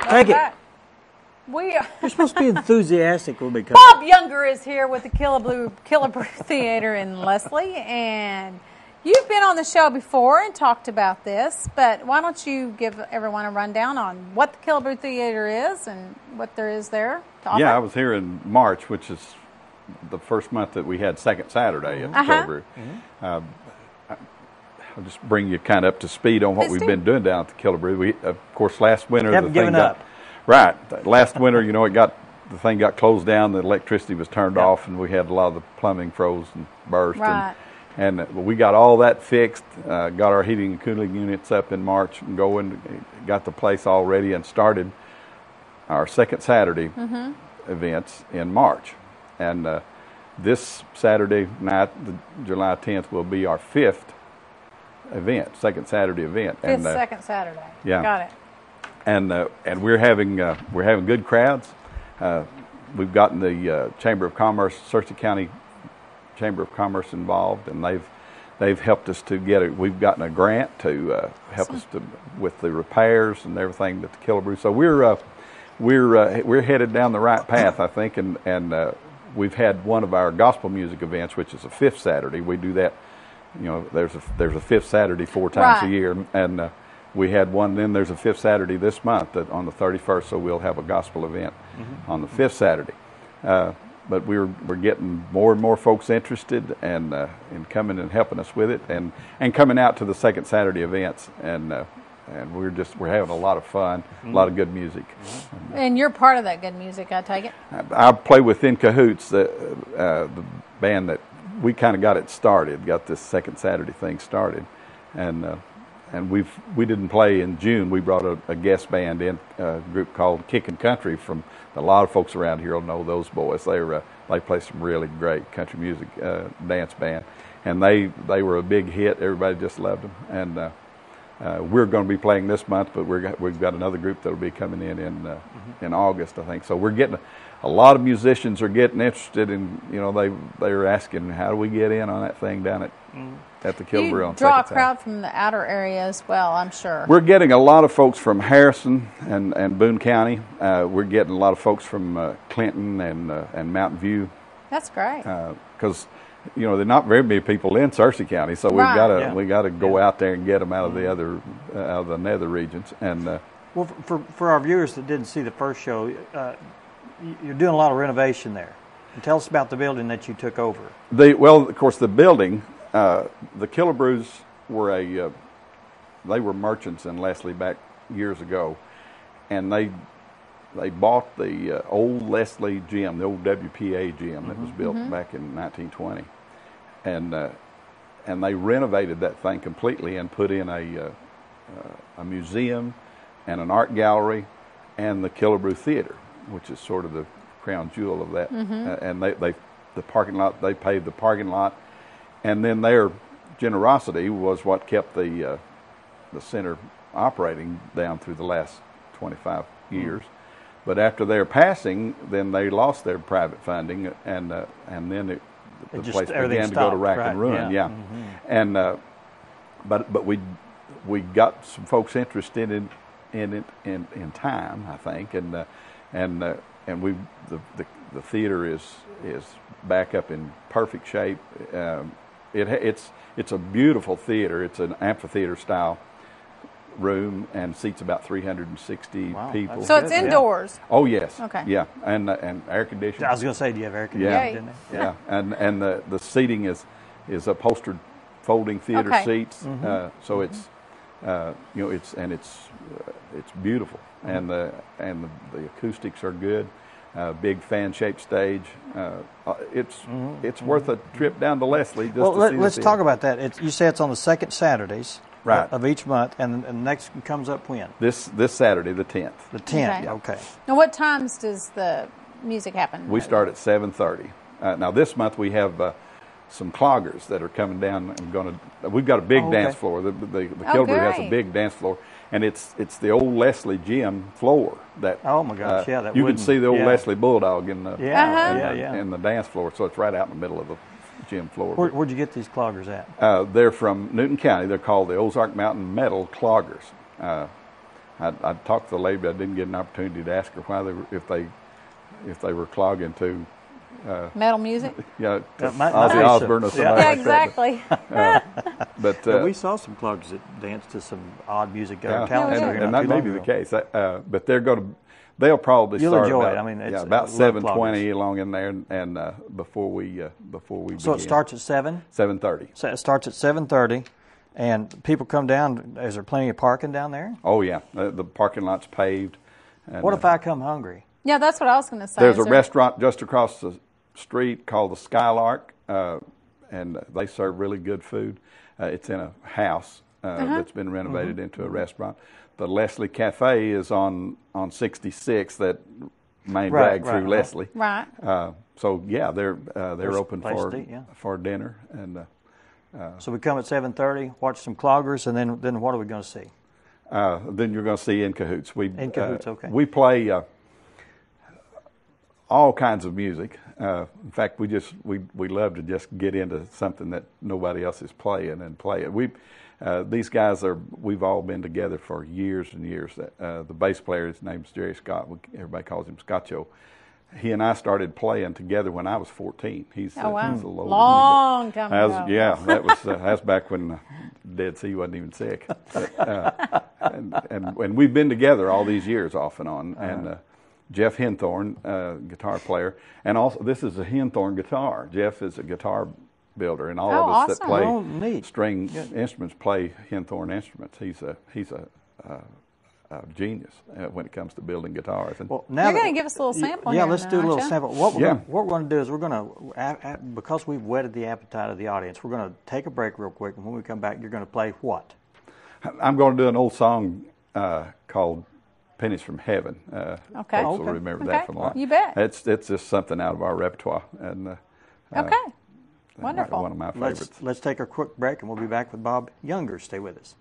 Take it. We are. You're supposed to be enthusiastic when we come. Bob Younger is here with the Killebrew Theater in Leslie, and you've been on the show before and talked about this, but why don't you give everyone a rundown on what the Killebrew Theater is and what there is there to offer? Yeah, I was here in March, which is the first month that we had second Saturday at the Killebrew. I'll just bring you kind of up to speed on what we've been doing down at the Killebrew. We, of course, last winter Haven't given up. Right. Last winter, you know, the thing got closed down, the electricity was turned off, and we had a lot of the plumbing froze and burst. Right. And we got all that fixed, got our heating and cooling units up in March and going, got the place all ready and started our second Saturday events in March. And this Saturday night, July 10th, will be our fifth event, second Saturday event. Second Saturday. Yeah. Got it. And we're having good crowds. We've gotten the Chamber of Commerce, Searcy County Chamber of Commerce involved, and they've helped us to get it. We've gotten a grant to help us with the repairs and everything at the Killebrew. So we're headed down the right path, I think, and we've had one of our gospel music events, which is a fifth Saturday. We do that. You know, there's a fifth Saturday 4 times a year, and we had one. Then there's a fifth Saturday this month on the 31st, so we'll have a gospel event on the fifth Saturday. But we're getting more and more folks interested and in coming and helping us with it, and coming out to the second Saturday events, and we're having a lot of fun, a lot of good music. And you're part of that good music, I take it. I play with In Cahoots, the band that we kind of got it started, got this second Saturday thing started, and we didn't play in June. We brought a guest band in, a group called Kickin' Country. From a lot of folks around here will know those boys. They play some really great country music, dance band, and they were a big hit. Everybody just loved them, and we're going to be playing this month, but we've got another group that'll be coming in August, I think. So we're getting a lot of musicians are getting interested in. You know, they're asking, how do we get in on that thing down at the Killebrew. You draw a crowd from the outer area as well, I'm sure. We're getting a lot of folks from Harrison and Boone County. We're getting a lot of folks from Clinton and Mountain View. That's great. Because you know, there are not very many people in Searcy County, so we got to go out there and get them out of the other out of the nether regions. And well, for our viewers that didn't see the first show, you're doing a lot of renovation there. And tell us about the building that you took over. Well, of course, the building. The Killebrews were they were merchants in Leslie back years ago, and they bought the old Leslie gym, the old WPA gym that was built back in 1920, and they renovated that thing completely and put in a museum and an art gallery and the Killebrew Theater, which is sort of the crown jewel of that. And the parking lot, they paved the parking lot. And then their generosity was what kept the center operating down through the last 25 years. But after their passing, then they lost their private funding, and then the place began to go to rack and ruin. Yeah. And but we got some folks interested in it in time, I think, and the theater is back up in perfect shape. It's a beautiful theater. It's an amphitheater style room and seats about 360 people. So it's indoors. Oh yes. Okay. Yeah, and air conditioning. I was going to say, do you have air conditioning in there? Yeah, and the seating is upholstered folding theater seats. So it's you know, it's beautiful, and the acoustics are good. Big fan-shaped stage. It's worth a trip down to Leslie. Just to see let's talk about that. You say it's on the second Saturdays of each month, and the next one comes up when? This Saturday, the 10th. The 10th. Okay. Now, what times does the music happen? We start at 7:30. Now this month we have some cloggers that are coming down and we've got a big dance floor. The Killebrew has a big dance floor, and it's the old Leslie gym floor that. Oh my gosh! That you can see the old Leslie Bulldog in the in the dance floor. So it's right out in the middle of the gym floor. Where'd you get these cloggers at? They're from Newton County. They're called the Ozark Mountain Metal Cloggers. I talked to the lady, but I didn't get an opportunity to ask her why if they were clogging to Metal music. Ozzy Osbourne or somebody Yeah, like exactly. But we saw some cloggers that danced to some odd music. And that may be the case. But they'll probably You'll start enjoy about, it. I mean, it's about love 7:20 along in there, and before we begin. So it starts at 7. 7:30. So it starts at 7:30, and people come down. Is there plenty of parking down there? Oh yeah, the parking lot's paved. And, What if I come hungry? Yeah, that's what I was going to say. There's a restaurant just across the street called the Skylark, and they serve really good food. It's in a house that's been renovated into a restaurant. The Leslie Cafe is on 66, that main drag through Leslie. Right. So yeah, they're open for dinner, and so we come at 7:30, watch some cloggers, and then what are we going to see? then you're going to see In Cahoots. In Cahoots, okay. We play all kinds of music. In fact, we love to just get into something that nobody else is playing and play it. These guys we've all been together for years and years. The bass player, his name's Jerry Scott. Everybody calls him Scotcho. He and I started playing together when I was 14. He's a little older long time ago. Yeah, that's back when Dead Sea wasn't even sick. And we've been together all these years, off and on. And Jeff Henthorn, guitar player, and also this is a Henthorn guitar. Jeff is a guitar builder, and all of us that play string instruments play Henthorn instruments. He's a genius when it comes to building guitars. And well, now you're going to give us a little sample. Yeah, let's do a little sample. What we're going to do is we're going to, because we've whetted the appetite of the audience, we're going to take a break real quick, and when we come back, you're going to play what? I'm going to do an old song called "Pennies from Heaven." Okay. Folks will remember that from a lot. You bet. It's just something out of our repertoire, and wonderful. One of my favorites. Let's take a quick break, and we'll be back with Bob Younger. Stay with us.